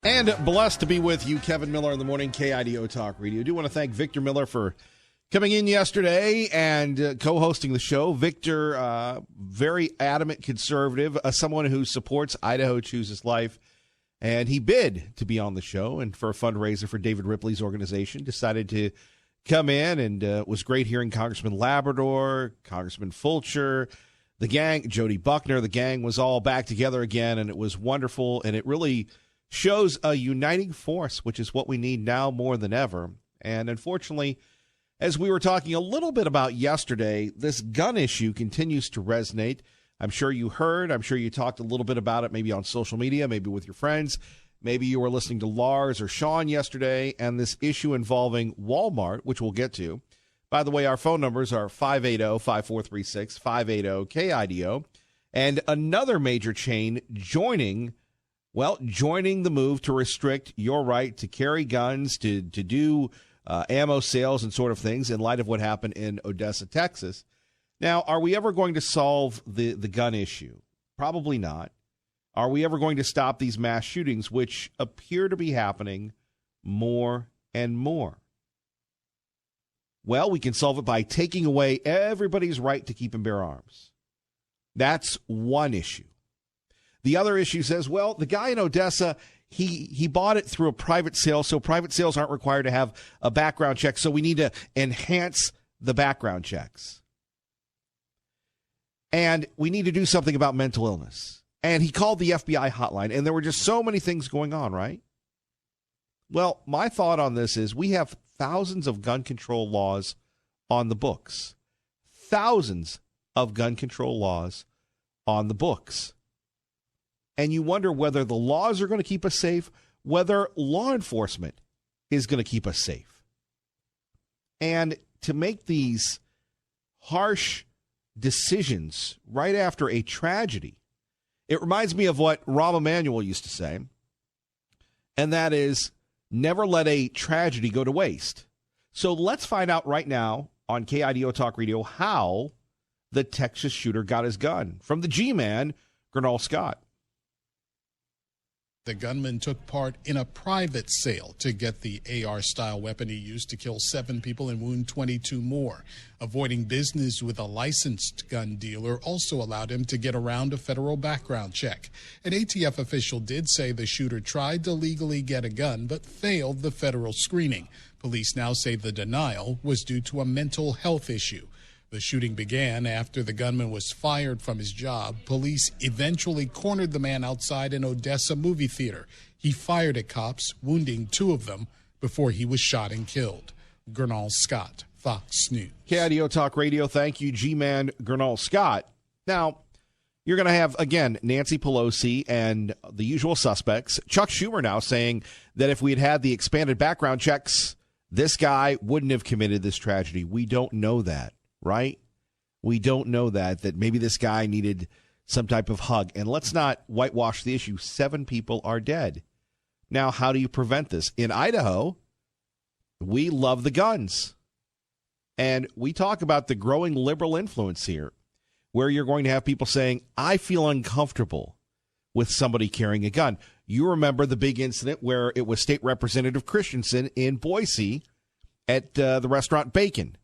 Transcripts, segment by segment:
And blessed to be with you, Kevin Miller, in the morning, KIDO Talk Radio. I do want to thank Victor Miller for coming in yesterday and co-hosting the show. Victor, very adamant conservative, someone who supports Idaho Chooses Life. And he bid to be on the show and for a fundraiser for David Ripley's organization. Decided to come in, and it was great hearing Congressman Labrador, Congressman Fulcher, the gang, Jody Buckner. The gang was all back together again, and it was wonderful. And it really shows a uniting force, which is what we need now more than ever. And unfortunately, as we were talking a little bit about yesterday, this gun issue continues to resonate. I'm sure you heard. I'm sure you talked a little bit about it, maybe on social media, maybe with your friends. Maybe you were listening to Lars or Sean yesterday, and this issue involving Walmart, which we'll get to. By the way, our phone numbers are 580-5436, 580-KIDO. And another major chain joining the move to restrict your right to carry guns, to do ammo sales and sort of things in light of what happened in Odessa, Texas. Now, are we ever going to solve the gun issue? Probably not. Are we ever going to stop these mass shootings, which appear to be happening more and more? Well, we can solve it by taking away everybody's right to keep and bear arms. That's one issue. The other issue says, well, the guy in Odessa, he bought it through a private sale, so private sales aren't required to have a background check, so we need to enhance the background checks. And we need to do something about mental illness. And he called the FBI hotline, and there were just so many things going on, right? Well, my thought on this is we have thousands of gun control laws on the books. Thousands of gun control laws on the books. And you wonder whether the laws are going to keep us safe, whether law enforcement is going to keep us safe. And to make these harsh decisions right after a tragedy, it reminds me of what Rahm Emanuel used to say, and that is, never let a tragedy go to waste. So let's find out right now on KIDO Talk Radio how the Texas shooter got his gun. From the G-Man, Gernal Scott. The gunman took part in a private sale to get the AR-style weapon he used to kill 7 people and wound 22 more. Avoiding business with a licensed gun dealer also allowed him to get around a federal background check. An ATF official did say the shooter tried to legally get a gun but failed the federal screening. Police now say the denial was due to a mental health issue. The shooting began after the gunman was fired from his job. Police eventually cornered the man outside an Odessa movie theater. He fired at cops, wounding 2 of them before he was shot and killed. Gernal Scott, Fox News. KIDO Talk Radio, thank you, G-Man Gernal Scott. Now, you're going to have, again, Nancy Pelosi and the usual suspects. Chuck Schumer now saying that if we had had the expanded background checks, this guy wouldn't have committed this tragedy. We don't know that. Right? We don't know that maybe this guy needed some type of hug. And let's not whitewash the issue. 7 people are dead. Now, how do you prevent this? In Idaho, we love the guns. And we talk about the growing liberal influence here, where you're going to have people saying, I feel uncomfortable with somebody carrying a gun. You remember the big incident where it was State Representative Christensen in Boise at the restaurant Bacon.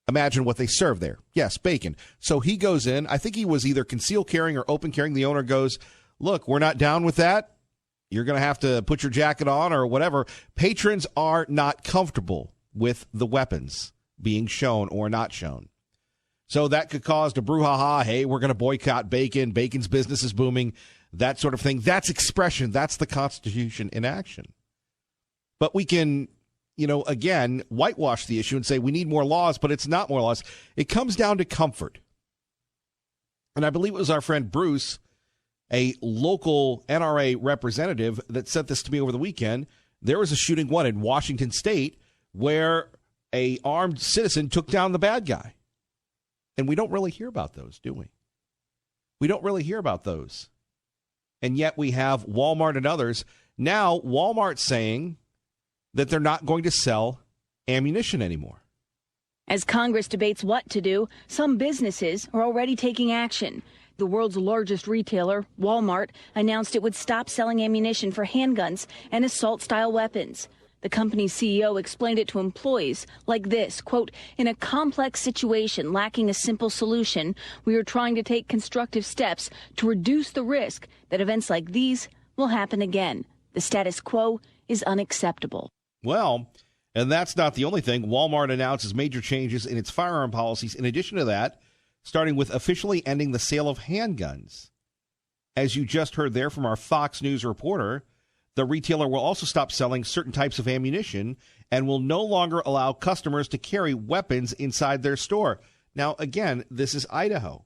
Imagine what they serve there. Yes, bacon. So he goes in. I think he was either concealed carrying or open carrying. The owner goes, look, we're not down with that. You're going to have to put your jacket on or whatever. Patrons are not comfortable with the weapons being shown or not shown. So that could cause the brouhaha. Hey, we're going to boycott Bacon. Bacon's business is booming. That sort of thing. That's expression. That's the Constitution in action. But we can, again, whitewash the issue and say we need more laws, but it's not more laws. It comes down to comfort. And I believe it was our friend Bruce, a local NRA representative, that sent this to me over the weekend. There was a shooting in Washington State where a armed citizen took down the bad guy. And we don't really hear about those, do we? We don't really hear about those. And yet we have Walmart and others. Now Walmart's saying that they're not going to sell ammunition anymore. As Congress debates what to do, some businesses are already taking action. The world's largest retailer, Walmart, announced it would stop selling ammunition for handguns and assault-style weapons. The company's CEO explained it to employees like this, quote, "In a complex situation lacking a simple solution, we are trying to take constructive steps to reduce the risk that events like these will happen again. The status quo is unacceptable." Well, and that's not the only thing. Walmart announces major changes in its firearm policies. In addition to that, starting with officially ending the sale of handguns. As you just heard there from our Fox News reporter, the retailer will also stop selling certain types of ammunition and will no longer allow customers to carry weapons inside their store. Now, again, this is Idaho.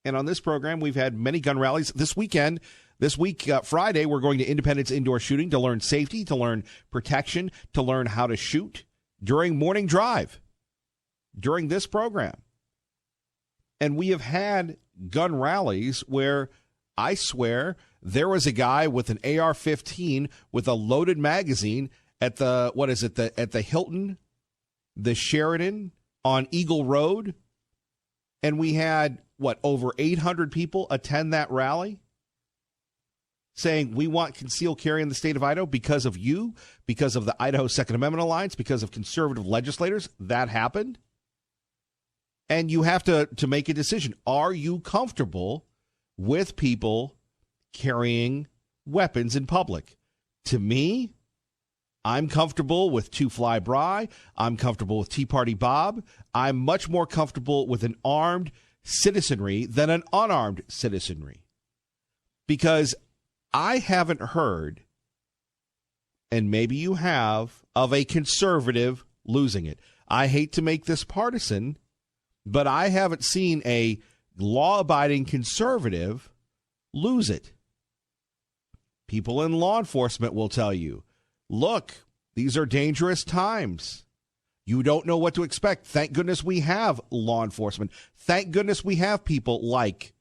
And on this program, we've had many gun rallies this weekend. This week, Friday, we're going to Independence Indoor Shooting to learn safety, to learn protection, to learn how to shoot during morning drive, during this program. And we have had gun rallies where I swear there was a guy with an AR-15 with a loaded magazine at the Hilton, the Sheridan on Eagle Road. And we had, over 800 people attend that rally saying we want concealed carry in the state of Idaho because of you, because of the Idaho Second Amendment Alliance, because of conservative legislators. That happened. And you have to make a decision. Are you comfortable with people carrying weapons in public? To me, I'm comfortable with Two Fly Bry. I'm comfortable with Tea Party Bob. I'm much more comfortable with an armed citizenry than an unarmed citizenry. Because I haven't heard, and maybe you have, of a conservative losing it. I hate to make this partisan, but I haven't seen a law-abiding conservative lose it. People in law enforcement will tell you, look, these are dangerous times. You don't know what to expect. Thank goodness we have law enforcement. Thank goodness we have people like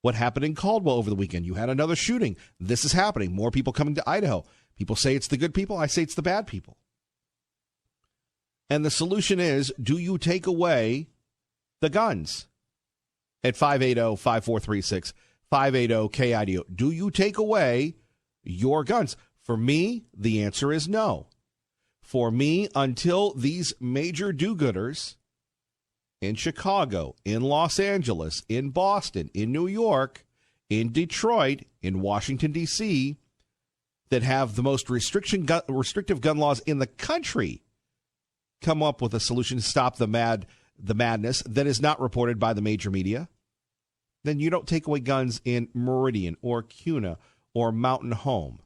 what happened in Caldwell over the weekend. You had another shooting. This is happening. More people coming to Idaho. People say it's the good people. I say it's the bad people. And the solution is, do you take away the guns? At 580-5436, 580-KIDO. Do you take away your guns? For me, the answer is no. For me, until these major do-gooders in Chicago, in Los Angeles, in Boston, in New York, in Detroit, in Washington, D.C., that have the most restrictive gun laws in the country come up with a solution to stop the madness that is not reported by the major media, then you don't take away guns in Meridian or Kuna or Mountain Home.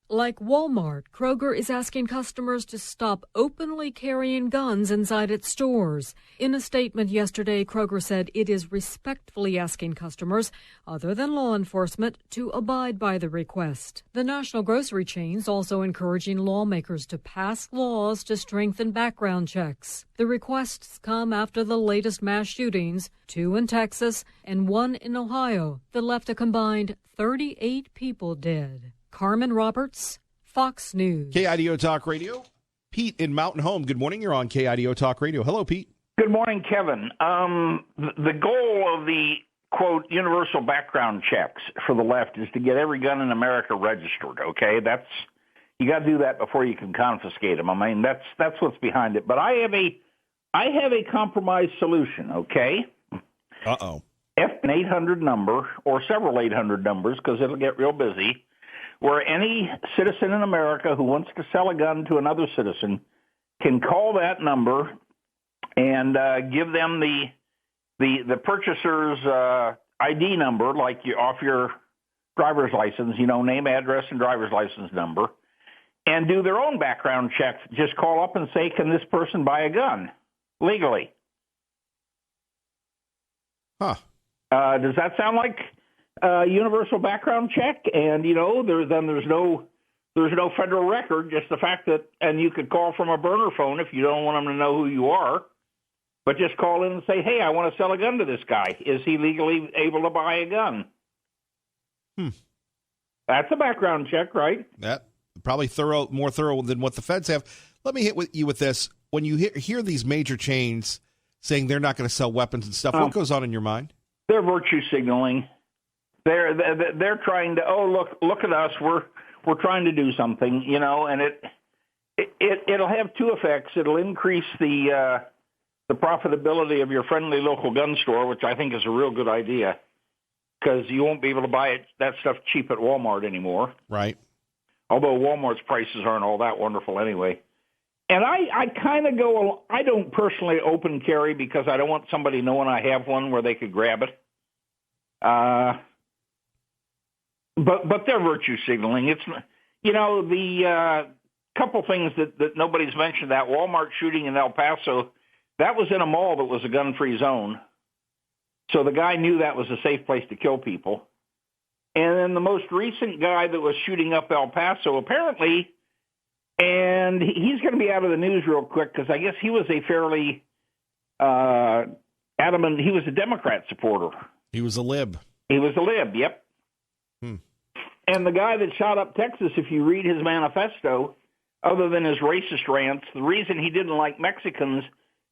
Like Walmart, Kroger is asking customers to stop openly carrying guns inside its stores. In a statement yesterday, Kroger said it is respectfully asking customers, other than law enforcement, to abide by the request. The national grocery chain's also encouraging lawmakers to pass laws to strengthen background checks. The requests come after the latest mass shootings, 2 in Texas and 1 in Ohio, that left a combined 38 people dead. Carmen Roberts, Fox News. KIDO Talk Radio. Pete in Mountain Home. Good morning. You're on KIDO Talk Radio. Hello, Pete. Good morning, Kevin. The goal of the, quote, universal background checks for the left is to get every gun in America registered, okay? You got to do that before you can confiscate them. I mean, that's what's behind it. But I have a compromise solution, okay? Uh-oh. An 800 number, or several 800 numbers, because it'll get real busy, where any citizen in America who wants to sell a gun to another citizen can call that number and give them the purchaser's ID number, like off your driver's license, name, address, and driver's license number, and do their own background check. Just call up and say, can this person buy a gun legally? Huh. Does that sound like universal background check? And there's no federal record, just the fact that, and you could call from a burner phone if you don't want them to know who you are, but just call in and say, hey, I want to sell a gun to this guy. Is he legally able to buy a gun? That's a background check, right? That probably more thorough than what the feds have. Let me hit you with this. When you hear these major chains saying they're not going to sell weapons and stuff. What goes on in your mind? They're virtue signaling. They're trying to, look at us. We're trying to do something, and it'll have two effects. It'll increase the profitability of your friendly local gun store, which I think is a real good idea, because you won't be able to buy that stuff cheap at Walmart anymore. Right. Although Walmart's prices aren't all that wonderful anyway. And I kind of go, I don't personally open carry because I don't want somebody knowing I have one where they could grab it. But they're virtue signaling. It's, the couple things that nobody's mentioned, that Walmart shooting in El Paso, that was in a mall that was a gun-free zone. So the guy knew that was a safe place to kill people. And then the most recent guy that was shooting up El Paso, apparently, and he's going to be out of the news real quick because I guess he was a fairly adamant, he was a Democrat supporter. He was a lib. He was a lib, yep. And the guy that shot up Texas, if you read his manifesto, other than his racist rants, the reason he didn't like Mexicans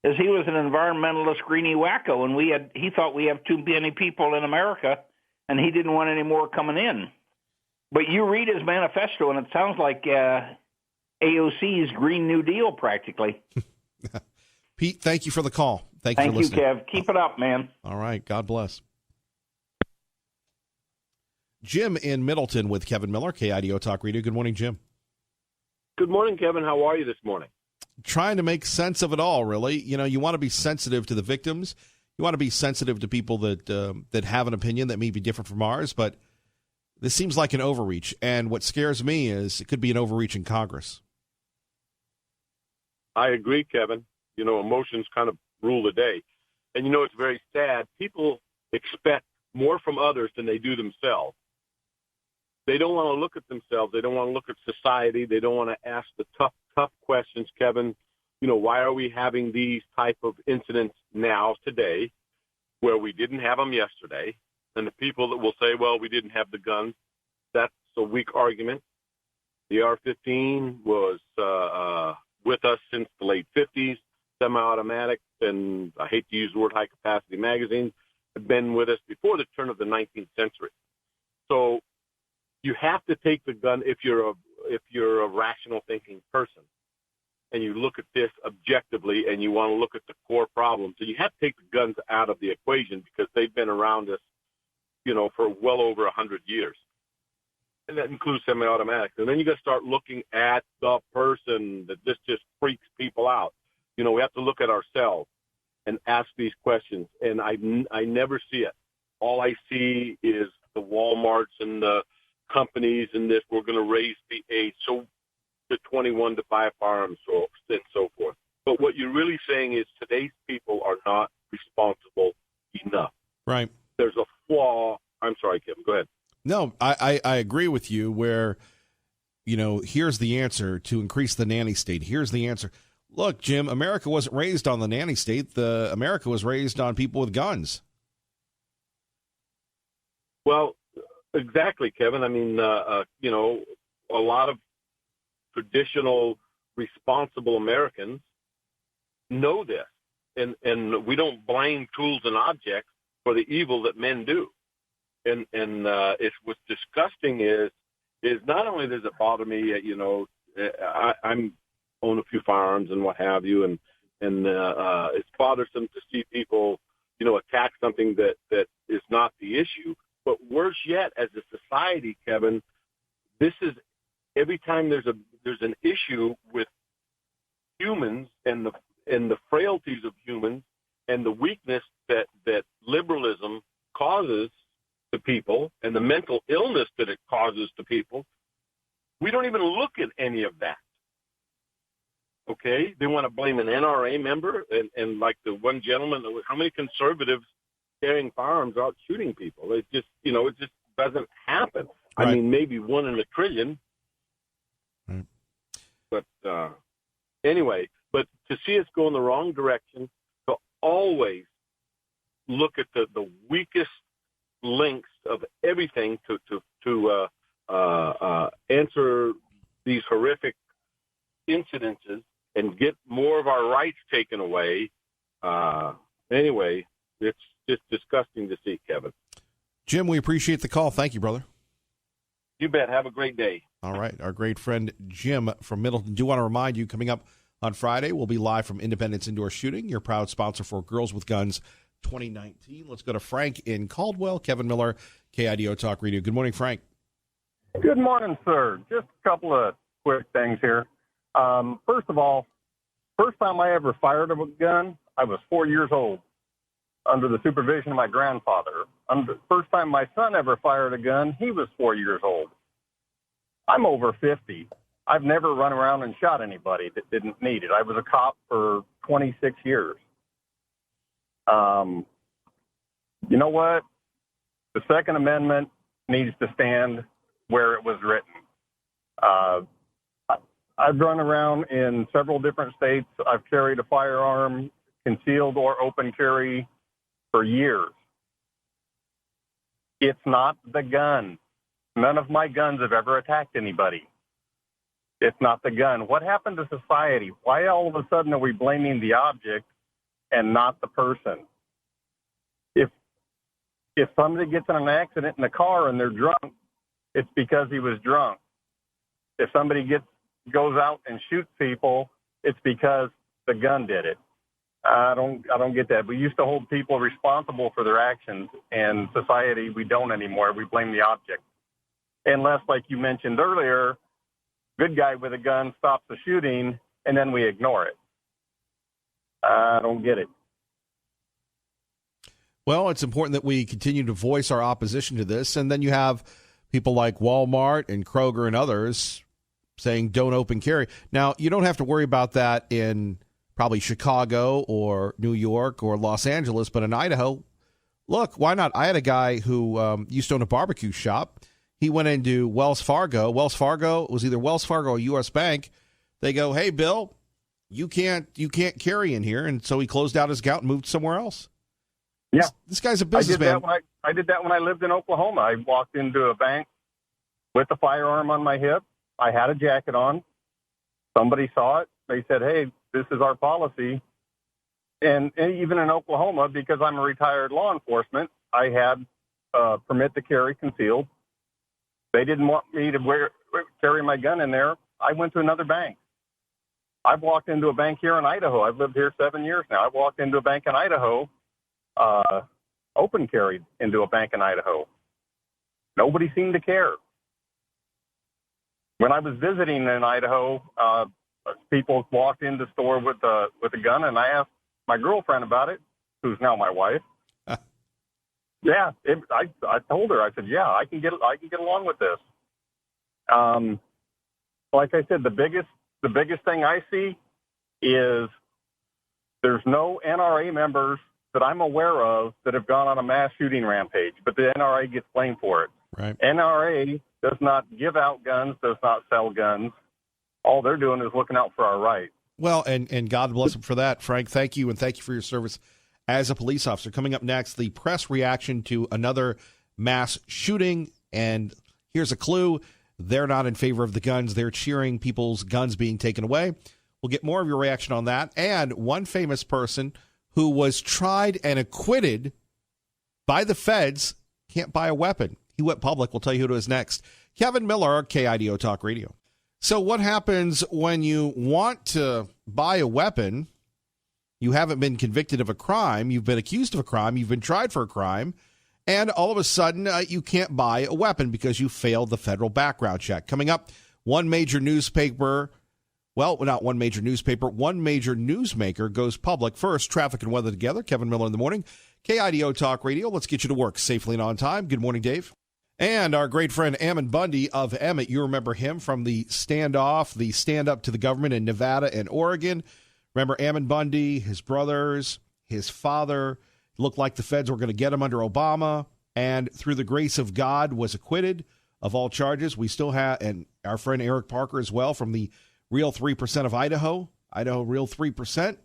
is he was an environmentalist greenie wacko, and he thought we have too many people in America, and he didn't want any more coming in. But you read his manifesto, and it sounds like AOC's Green New Deal, practically. Pete, thank you for the call. Thank you for listening. Kev. Keep it up, man. All right. God bless. Jim in Middleton with Kevin Miller, KIDO Talk Radio. Good morning, Jim. Good morning, Kevin. How are you this morning? Trying to make sense of it all, really. You want to be sensitive to the victims. You want to be sensitive to people that have an opinion that may be different from ours, but this seems like an overreach. And what scares me is it could be an overreach in Congress. I agree, Kevin. Emotions kind of rule the day. And, it's very sad. People expect more from others than they do themselves. They don't want to look at themselves. They don't want to look at society. They don't want to ask the tough questions, Kevin. Why are we having these type of incidents now, today, where we didn't have them yesterday? And the people that will say, well, we didn't have the guns, that's a weak argument. The AR-15 was with us since the late 50s, semi-automatic, and I hate to use the word high-capacity magazines, have been with us before the turn of the 19th century. So you have to take the gun if you're a rational thinking person, and you look at this objectively, and you want to look at the core problem. So you have to take the guns out of the equation because they've been around us, for well over 100 years, and that includes semi-automatics. And then you got to start looking at the person that this just freaks people out. We have to look at ourselves and ask these questions, and I never see it. All I see is the Walmarts and the companies and this, we're going to raise the age to 21 to buy firearms and so forth. But what you're really saying is today's people are not responsible enough. Right. There's a flaw. I'm sorry, Kim, go ahead. No, I agree with you where, here's the answer to increase the nanny state. Here's the answer. Look, Jim, America wasn't raised on the nanny state. America was raised on people with guns. Well, exactly, Kevin. I mean, a lot of traditional, responsible Americans know this, and we don't blame tools and objects for the evil that men do. And it's what's disgusting is not only does it bother me, I'm own a few firearms and what have you, and it's bothersome to see people, attack something that is not the issue. But worse yet, as a society, Kevin, this is every time there's an issue with humans and the frailties of humans and the weakness that liberalism causes to people and the mental illness that it causes to people, we don't even look at any of that. Okay? They want to blame an NRA member and like the one gentleman, how many conservatives carrying firearms out shooting people? It just doesn't happen. Right. I mean, maybe one in a trillion. Right. But anyway, but to see us go in the wrong direction, to always look at the weakest links of everything to answer these horrific incidences and get more of our rights taken away, Anyway, it's just disgusting to see, Kevin. Jim, we appreciate the call. Thank you, brother. You bet. Have a great day. All right. Our great friend Jim from Middleton. Do want to remind you, coming up on Friday, we'll be live from Independence Indoor Shooting, your proud sponsor for Girls with Guns 2019. Let's go to Frank in Caldwell. Kevin Miller, KIDO Talk Radio. Good morning, Frank. Good morning, sir. Just a couple of quick things here. First of all, first time I ever fired a gun, I was 4 years old under the supervision of my grandfather. First time my son ever fired a gun, he was 4 years old. I'm over 50. I've never run around and shot anybody that didn't need it. I was a cop for 26 years. You know what? The Second Amendment needs to stand where it was written. I've run around in several different states. I've carried a firearm, concealed or open carry, for years. It's not the gun. None of my guns have ever attacked anybody. It's not the gun. What happened to society? Why all of a sudden are we blaming the object and not the person? If somebody gets in an accident in a car and they're drunk, it's because he was drunk. If somebody goes out and shoots people, it's because the gun did it. I don't get that. We used to hold people responsible for their actions, and society, we don't anymore. We blame the object. Unless, like you mentioned earlier, good guy with a gun stops the shooting, and then we ignore it. I don't get it. Well, it's important that we continue to voice our opposition to this, and then you have people like Walmart and Kroger and others saying don't open carry. Now, you don't have to worry about that in probably Chicago or New York or Los Angeles, but in Idaho, look, why not? I had a guy who used to own a barbecue shop. He went into Wells Fargo. Wells Fargo was either Wells Fargo or U.S. Bank. They go, hey, Bill, you can't carry in here, and so he closed out his account and moved somewhere else. Yeah, this guy's a businessman. I did that when I lived in Oklahoma. I walked into a bank with a firearm on my hip. I had a jacket on. Somebody saw it. They said, hey, this is our policy. And even in Oklahoma, because I'm a retired law enforcement, I had a permit to carry concealed. They didn't want me to carry my gun in there. I went to another bank. I've walked into a bank here in Idaho. I've lived here 7 years now. I walked into a bank in Idaho, open carried into a bank in Idaho. Nobody seemed to care. When I was visiting in Idaho, people walked into the store with a gun, and I asked my girlfriend about it, who's now my wife. Yeah, I told her. I said, yeah, I can get along with this. Like I said, the biggest thing I see is there's no NRA members that I'm aware of that have gone on a mass shooting rampage, but the NRA gets blamed for it. Right. NRA does not give out guns, does not sell guns. All they're doing is looking out for our rights. Well, and God bless them for that. Frank, thank you, and thank you for your service as a police officer. Coming up next, the press reaction to another mass shooting, and here's a clue. They're not in favor of the guns. They're cheering people's guns being taken away. We'll get more of your reaction on that. And one famous person who was tried and acquitted by the feds can't buy a weapon. He went public. We'll tell you who it is next. Kevin Miller, KIDO Talk Radio. So what happens when you want to buy a weapon? You haven't been convicted of a crime. You've been accused of a crime. You've been tried for a crime. And all of a sudden, you can't buy a weapon because you failed the federal background check. Coming up, one major newsmaker goes public. First, traffic and weather together. Kevin Miller in the morning. KIDO Talk Radio. Let's get you to work safely and on time. Good morning, Dave. And our great friend Ammon Bundy of Emmett. You remember him from the standoff, the stand up to the government in Nevada and Oregon. Remember Ammon Bundy, his brothers, his father. Looked like the feds were going to get him under Obama, and through the grace of God was acquitted of all charges. We still have, and our friend Eric Parker as well from the Real 3% of Idaho Real 3%.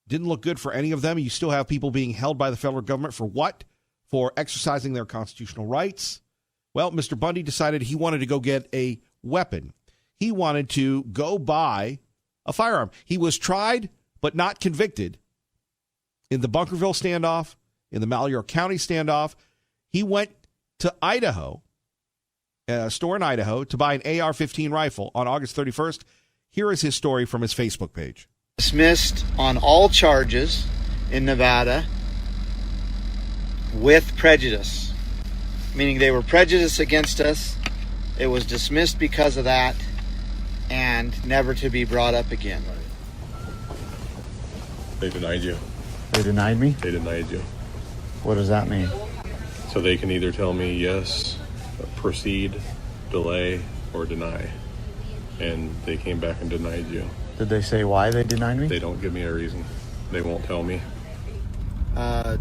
Didn't look good for any of them. You still have people being held by the federal government for what? For exercising their constitutional rights. Well, Mr. Bundy decided he wanted to go get a weapon. He wanted to go buy a firearm. He was tried but not convicted in the Bunkerville standoff, in the Malheur County standoff. He went to Idaho, a store in Idaho, to buy an AR-15 rifle on August 31st. Here is his story from his Facebook page. Dismissed on all charges in Nevada with prejudice, meaning they were prejudiced against us. It was dismissed because of that and never to be brought up again. They denied you. They denied me? They denied you. What does that mean? So they can either tell me yes, proceed, delay, or deny. And they came back and denied you. Did they say why they denied me? They don't give me a reason. They won't tell me. I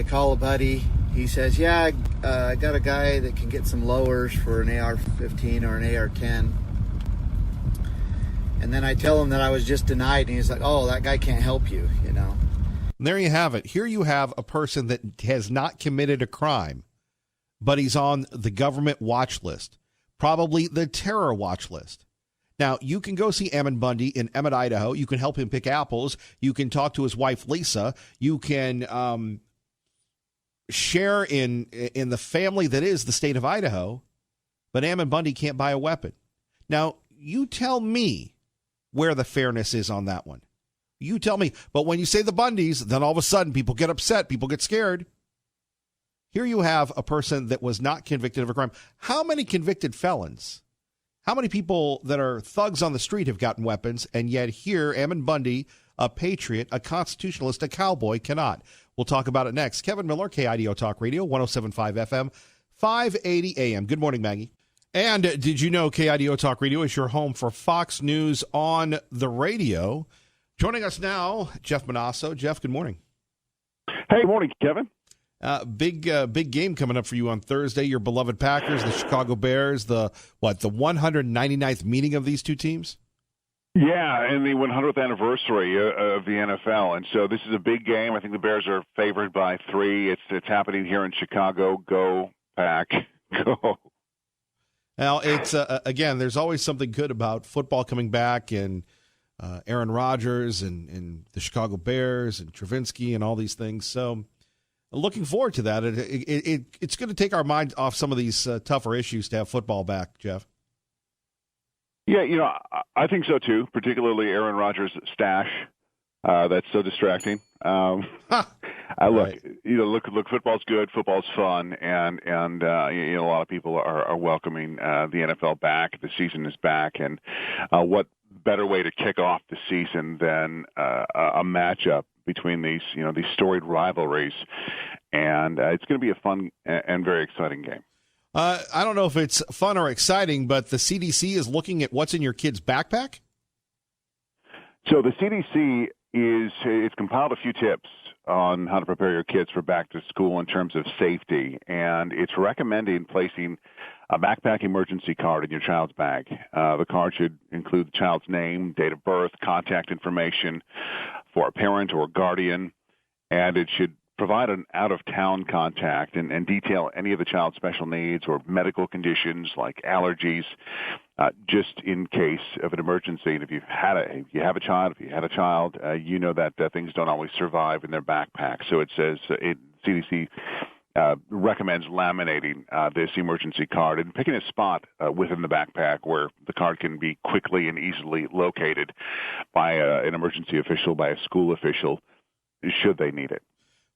call a buddy. He says, yeah, I got a guy that can get some lowers for an AR-15 or an AR-10. And then I tell him that I was just denied, and he's like, oh, that guy can't help you, you know. And there you have it. Here you have a person that has not committed a crime, but he's on the government watch list, probably the terror watch list. Now, you can go see Ammon Bundy in Emmett, Idaho. You can help him pick apples. You can talk to his wife, Lisa. You can share in the family that is the state of Idaho, but Ammon Bundy can't buy a weapon. Now, you tell me where the fairness is on that one. You tell me. But when you say the Bundys, then all of a sudden people get upset. People get scared. Here you have a person that was not convicted of a crime. How many convicted felons? How many people that are thugs on the street have gotten weapons, and yet here, Ammon Bundy, a patriot, a constitutionalist, a cowboy, cannot? We'll talk about it next. Kevin Miller, KIDO Talk Radio, 107.5 FM, 580 AM. Good morning, Maggie. And did you know KIDO Talk Radio is your home for Fox News on the radio? Joining us now, Jeff Manasso. Jeff, good morning. Hey, good morning, Kevin. Big game coming up for you on Thursday. Your beloved Packers, the Chicago Bears, the 199th meeting of these two teams? Yeah, and the 100th anniversary of the NFL. And so this is a big game. I think the Bears are favored by 3. It's happening here in Chicago. Go, Pack, go. Now, it's again, there's always something good about football coming back, and Aaron Rodgers and the Chicago Bears and Travinsky and all these things. So looking forward to that. It's going to take our mind off some of these tougher issues to have football back, Jeff. Yeah, I think so too, particularly Aaron Rodgers' stash. That's so distracting. Look, football's good, football's fun, and a lot of people are welcoming the NFL back. The season is back, and what better way to kick off the season than a matchup between these storied rivalries, and it's going to be a fun and very exciting game. I don't know if it's fun or exciting, but the CDC is looking at what's in your kid's backpack? So the CDC it's compiled a few tips on how to prepare your kids for back to school in terms of safety, and it's recommending placing a backpack emergency card in your child's bag. The card should include the child's name, date of birth, contact information for a parent or guardian, and it should provide an out-of-town contact and detail any of the child's special needs or medical conditions like allergies, just in case of an emergency. And if you had a child, you know that things don't always survive in their backpack. So it says CDC recommends laminating this emergency card and picking a spot within the backpack where the card can be quickly and easily located by an emergency official, by a school official, should they need it.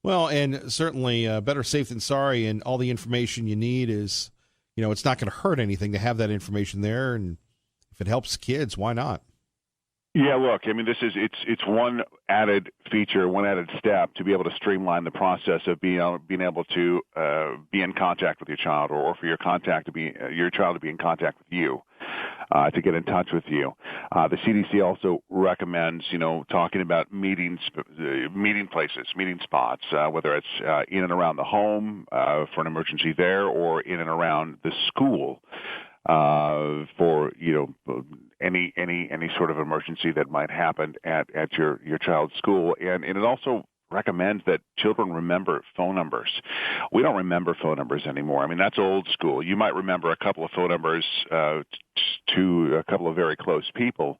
Well, and certainly better safe than sorry, and all the information you need is, it's not going to hurt anything to have that information there, and if it helps kids, why not? Yeah, look, I mean, it's one added feature, one added step to be able to streamline the process of being able to be in contact with your child, or for your child to be in contact with you, to get in touch with you. The CDC also recommends, talking about meeting places, meeting spots, whether it's in and around the home for an emergency there, or in and around the school for any sort of emergency that might happen at your child's school. And it also recommends that children remember phone numbers. We don't remember phone numbers anymore. I mean, that's old school. You might remember a couple of phone numbers to a couple of very close people,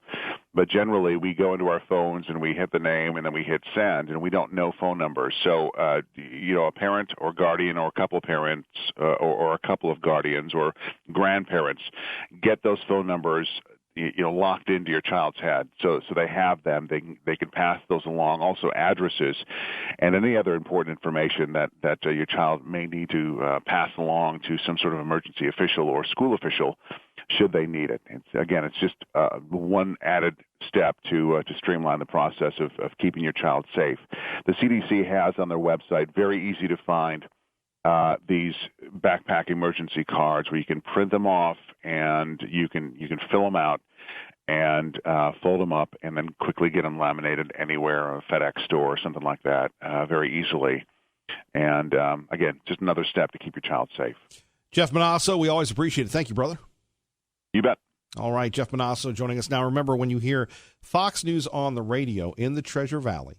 But generally, we go into our phones and we hit the name and then we hit send, and we don't know phone numbers. So, a parent or guardian or a couple of parents or a couple of guardians or grandparents get those phone numbers locked into your child's head, so they have them. They can pass those along. Also, addresses and any other important information that your child may need to pass along to some sort of emergency official or school official, should they need it. It's just one added step to streamline the process of keeping your child safe. The CDC has on their website, very easy to find, these backpack emergency cards where you can print them off and you can fill them out and fold them up and then quickly get them laminated anywhere, a FedEx store or something like that, very easily. And again, just another step to keep your child safe. Jeff Manasso, we always appreciate it. Thank you, brother. You bet. All right, Jeff Manasso joining us now. Remember, when you hear Fox News on the radio in the Treasure Valley,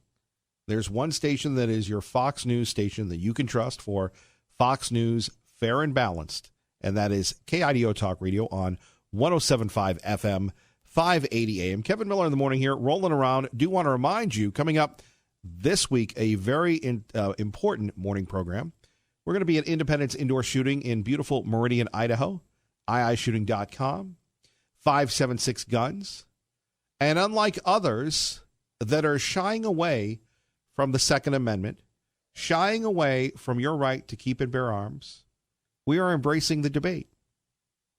there's one station that is your Fox News station that you can trust for Fox News, fair and balanced, and that is KIDO Talk Radio on 107.5 FM, 580 AM. Kevin Miller in the morning here, rolling around. Do want to remind you, coming up this week, a very important morning program. We're going to be at Independence Indoor Shooting in beautiful Meridian, Idaho, iishooting.com, 576 Guns. And unlike others that are shying away from the Second Amendment, shying away from your right to keep and bear arms, we are embracing the debate,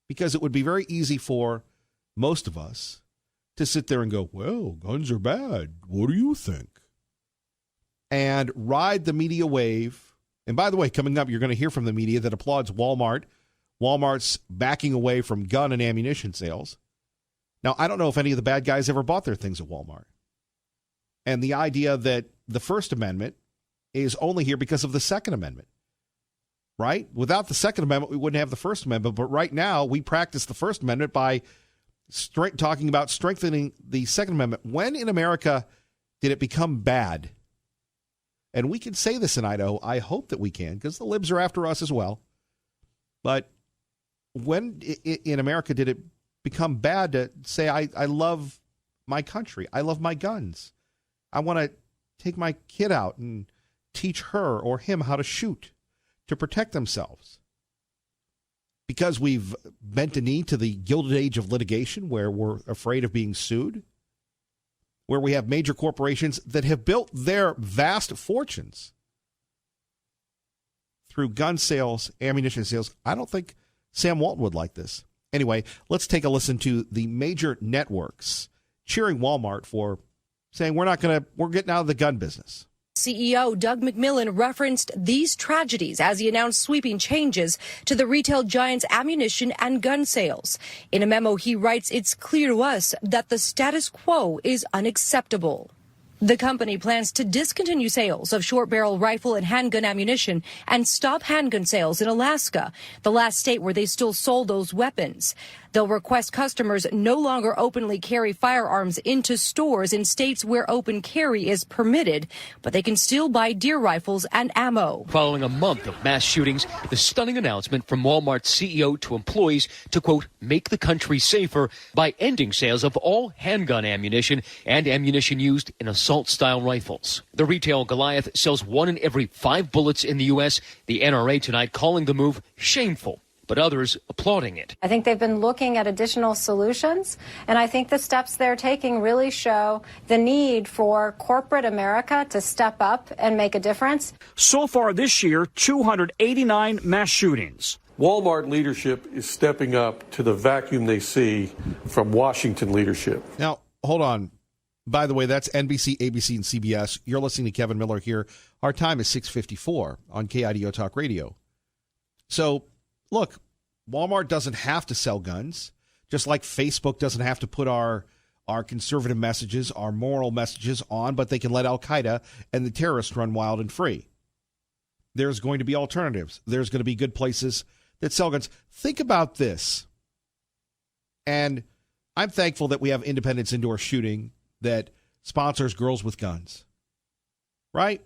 because it would be very easy for most of us to sit there and go, well, guns are bad. What do you think? And ride the media wave. And by the way, coming up, you're going to hear from the media that applauds Walmart. Walmart's backing away from gun and ammunition sales. Now, I don't know if any of the bad guys ever bought their things at Walmart. And the idea that the First Amendment is only here because of the Second Amendment, right? Without the Second Amendment, we wouldn't have the First Amendment. But right now, we practice the First Amendment by talking about strengthening the Second Amendment. When in America did it become bad? And we can say this in Idaho. I hope that we can, because the libs are after us as well. But when in America did it become bad to say, I love my country, I love my guns, I want to take my kid out and teach her or him how to shoot to protect themselves? Because we've bent a knee to the gilded age of litigation, where we're afraid of being sued, where we have major corporations that have built their vast fortunes through gun sales, ammunition sales. I don't think Sam Walton would like this. Anyway, let's take a listen to the major networks cheering Walmart for saying we're getting out of the gun business. CEO Doug McMillon referenced these tragedies as he announced sweeping changes to the retail giant's ammunition and gun sales. In a memo, he writes, "It's clear to us that the status quo is unacceptable." The company plans to discontinue sales of short-barrel rifle and handgun ammunition and stop handgun sales in Alaska, the last state where they still sold those weapons. They'll request customers no longer openly carry firearms into stores in states where open carry is permitted, but they can still buy deer rifles and ammo. Following a month of mass shootings, the stunning announcement from Walmart's CEO to employees to, quote, make the country safer by ending sales of all handgun ammunition and ammunition used in assault-style rifles. The retail Goliath sells 1 in every 5 bullets in the U.S., the NRA tonight calling the move shameful, but others applauding it. I think they've been looking at additional solutions, and I think the steps they're taking really show the need for corporate America to step up and make a difference. So far this year, 289 mass shootings. Walmart leadership is stepping up to the vacuum they see from Washington leadership. Now, hold on. By the way, that's NBC, ABC, and CBS. You're listening to Kevin Miller here. Our time is 6:54 on KIDO Talk Radio. So, look, Walmart doesn't have to sell guns, just like Facebook doesn't have to put our conservative messages, our moral messages on, but they can let Al-Qaeda and the terrorists run wild and free. There's going to be alternatives. There's going to be good places that sell guns. Think about this. And I'm thankful that we have Independence Indoor Shooting that sponsors Girls with Guns, right?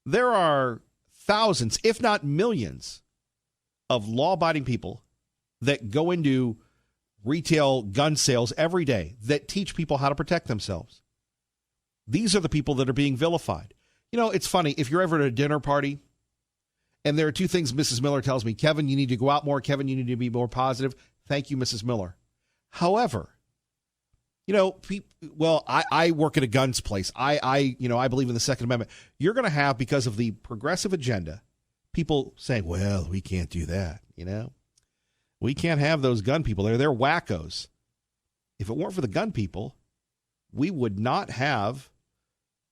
There are thousands, if not millions, of law-abiding people that go into retail gun sales every day that teach people how to protect themselves. These are the people that are being vilified. You know, it's funny. If you're ever at a dinner party and there are two things Mrs. Miller tells me, Kevin, you need to go out more. Kevin, you need to be more positive. Thank you, Mrs. Miller. However, you know, I work at a guns place. I believe in the Second Amendment. You're going to have, because of the progressive agenda, people saying, well, we can't do that, you know. We can't have those gun people. They're wackos. If it weren't for the gun people, we wouldn't have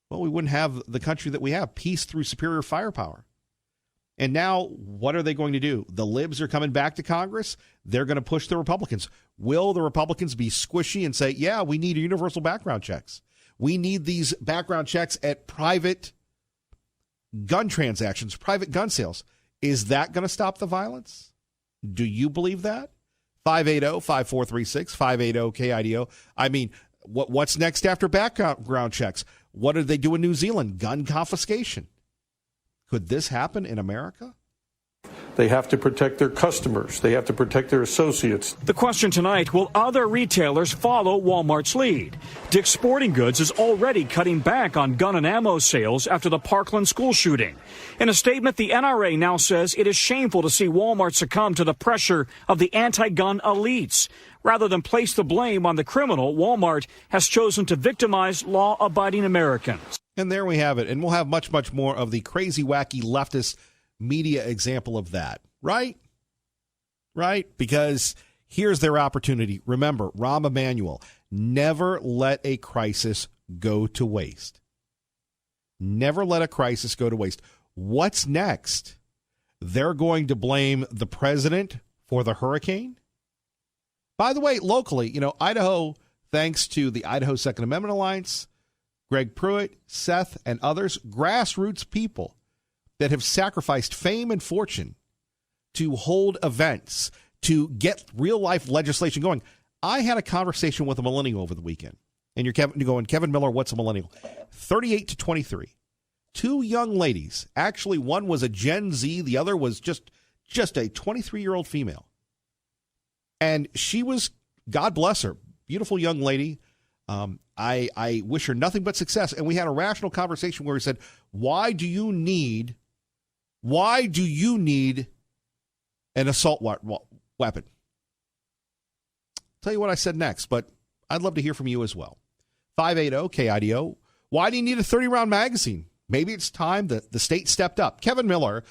the country that we have, peace through superior firepower. And now, what are they going to do? The libs are coming back to Congress. They're going to push the Republicans. Will the Republicans be squishy and say, yeah, we need universal background checks? We need these background checks at private gun transactions, private gun sales. Is that going to stop the violence? Do you believe that? 580-5436, 580-KIDO. I mean, what's next after background checks? What did they do in New Zealand? Gun confiscation. Could this happen in America? They have to protect their customers. They have to protect their associates. The question tonight, will other retailers follow Walmart's lead? Dick's Sporting Goods is already cutting back on gun and ammo sales after the Parkland school shooting. In a statement, the NRA now says it is shameful to see Walmart succumb to the pressure of the anti-gun elites. Rather than place the blame on the criminal, Walmart has chosen to victimize law-abiding Americans. And there we have it. And we'll have much, much more of the crazy, wacky leftist media example of that. Right? Right? Because here's their opportunity. Remember, Rahm Emanuel, never let a crisis go to waste. Never let a crisis go to waste. What's next? They're going to blame the president for the hurricane? By the way, locally, you know, Idaho, thanks to the Idaho Second Amendment Alliance, Greg Pruitt, Seth, and others, grassroots people that have sacrificed fame and fortune to hold events, to get real-life legislation going. I had a conversation with a millennial over the weekend. And you're going, Kevin Miller, what's a millennial? 38 to 23. Two young ladies. Actually, one was a Gen Z. The other was just a 23-year-old female. And she was, God bless her, beautiful young lady. I wish her nothing but success. And we had a rational conversation where we said, why do you need an assault weapon? Tell you what I said next, but I'd love to hear from you as well. 580-KIDO. Why do you need a 30-round magazine? Maybe it's time that the state stepped up. Kevin Miller,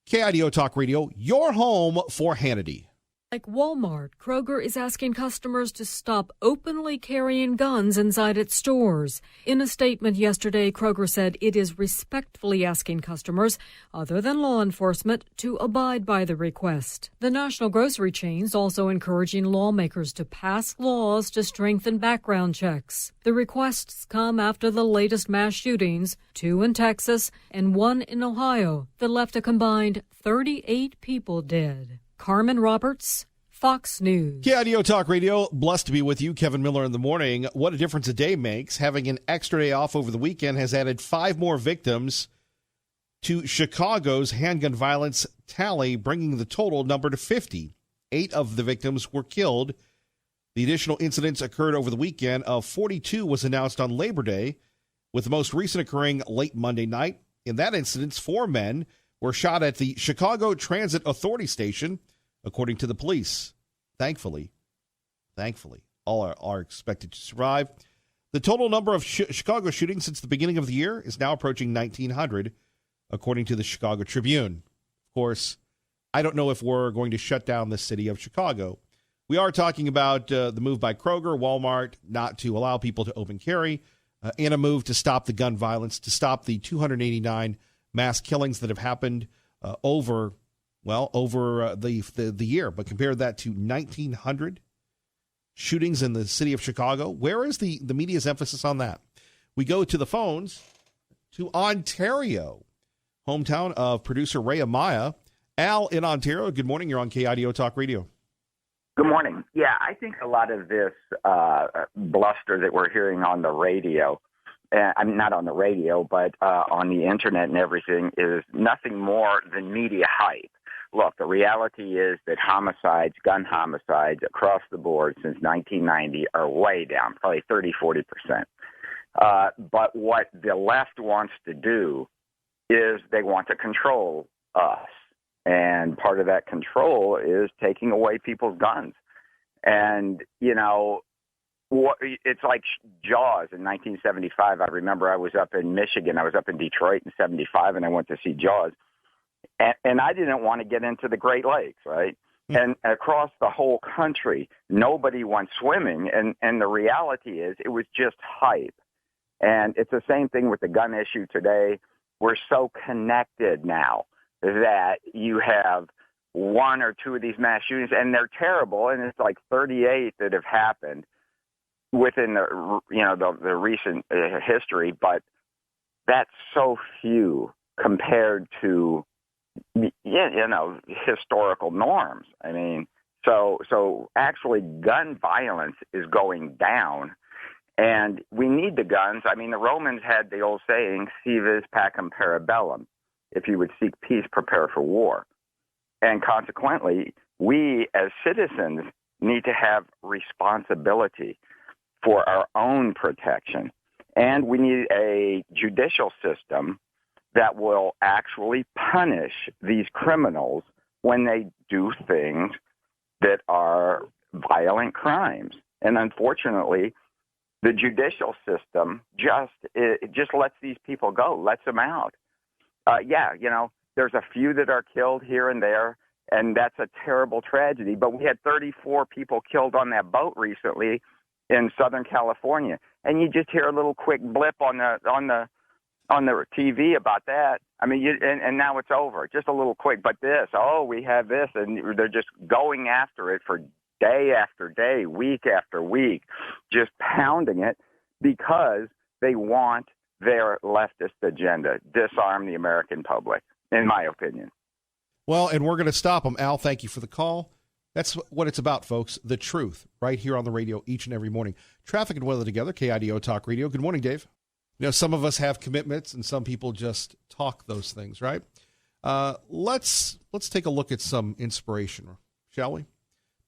KIDO Talk Radio, your home for Hannity. Like Walmart, Kroger is asking customers to stop openly carrying guns inside its stores. In a statement yesterday, Kroger said it is respectfully asking customers, other than law enforcement, to abide by the request. The national grocery chain's also encouraging lawmakers to pass laws to strengthen background checks. The requests come after the latest mass shootings, 2 in Texas and 1 in Ohio, that left a combined 38 people dead. Carmen Roberts, Fox News. KIDO Talk Radio, blessed to be with you. Kevin Miller in the morning. What a difference a day makes. Having an extra day off over the weekend has added 5 more victims to Chicago's handgun violence tally, bringing the total number to 50. 8 of the victims were killed. The additional incidents occurred over the weekend. 42 was announced on Labor Day, with the most recent occurring late Monday night. In that incident, 4 men were shot at the Chicago Transit Authority station, according to the police. Thankfully, all are expected to survive. The total number of Chicago shootings since the beginning of the year is now approaching 1,900, according to the Chicago Tribune. Of course, I don't know if we're going to shut down the city of Chicago. We are talking about the move by Kroger, Walmart, not to allow people to open carry, and a move to stop the gun violence, to stop the 289 mass killings that have happened over the year. But compare that to 1,900 shootings in the city of Chicago. Where is the media's emphasis on that? We go to the phones to Ontario, hometown of producer Ray Amaya. Al in Ontario, good morning. You're on KIDO Talk Radio. Good morning. Yeah, I think a lot of this bluster that we're hearing on the radio, I'm not on the radio, but on the internet and everything, is nothing more than media hype. look, the reality is that homicides, gun homicides across the board since 1990 are way down, probably 30-40%. But what the left wants to do is they want to control us. And part of that control is taking away people's guns. And, it's like Jaws in 1975. I remember I was up in Michigan. I was up in Detroit in 75, and I went to see Jaws. And I didn't want to get into the Great Lakes, right? And across the whole country, nobody went swimming. And the reality is it was just hype. And it's the same thing with the gun issue today. We're so connected now that you have one or two of these mass shootings, and they're terrible, and it's like 38 that have happened within the recent history, but that's so few compared to historical norms. I mean, so actually gun violence is going down, and we need the guns. I mean, the Romans had the old saying, "Si vis pacem para bellum." If you would seek peace, prepare for war. And consequently, we as citizens need to have responsibility for our own protection. And we need a judicial system that will actually punish these criminals when they do things that are violent crimes. And unfortunately, the judicial system just lets these people go, lets them out. There's a few that are killed here and there, and that's a terrible tragedy. But we had 34 people killed on that boat recently in Southern California, and you just hear a little quick blip on the TV about that. I mean, and now it's over. Just a little quick, but we have this, and they're just going after it for day after day, week after week, just pounding it because they want their leftist agenda, disarm the American public, in my opinion. Well, and we're going to stop them. Al, thank you for the call. That's what it's about, folks. The truth, right here on the radio each and every morning. Traffic and weather together, KIDO Talk Radio. Good morning, Dave. Some of us have commitments, and some people just talk those things, right? Let's take a look at some inspiration, shall we?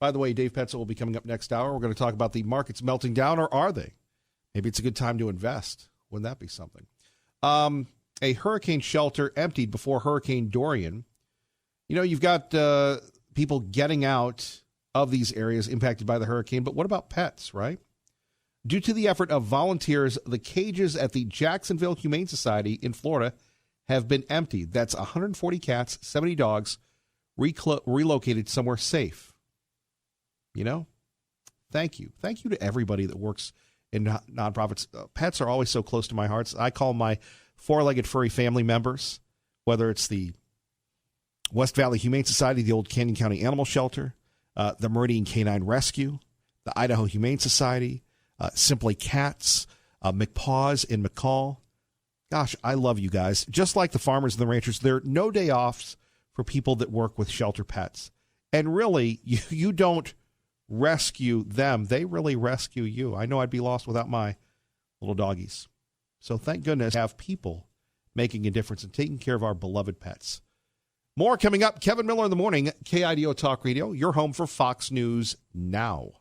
By the way, Dave Petzel will be coming up next hour. We're going to talk about the markets melting down, or are they? Maybe it's a good time to invest. Wouldn't that be something? A hurricane shelter emptied before Hurricane Dorian. You've got people getting out of these areas impacted by the hurricane, but what about pets, right? Due to the effort of volunteers, the cages at the Jacksonville Humane Society in Florida have been emptied. That's 140 cats, 70 dogs relocated somewhere safe. Thank you. Thank you to everybody that works in nonprofits. Pets are always so close to my heart. I call my four-legged furry family members, whether it's the West Valley Humane Society, the Old Canyon County Animal Shelter, the Meridian Canine Rescue, the Idaho Humane Society, Simply Cats, McPaws in McCall. Gosh, I love you guys. Just like the farmers and the ranchers, there are no day offs for people that work with shelter pets. And really, you don't rescue them. They really rescue you. I know I'd be lost without my little doggies. So thank goodness we have people making a difference and taking care of our beloved pets. More coming up. Kevin Miller in the morning, KIDO Talk Radio, your home for Fox News Now.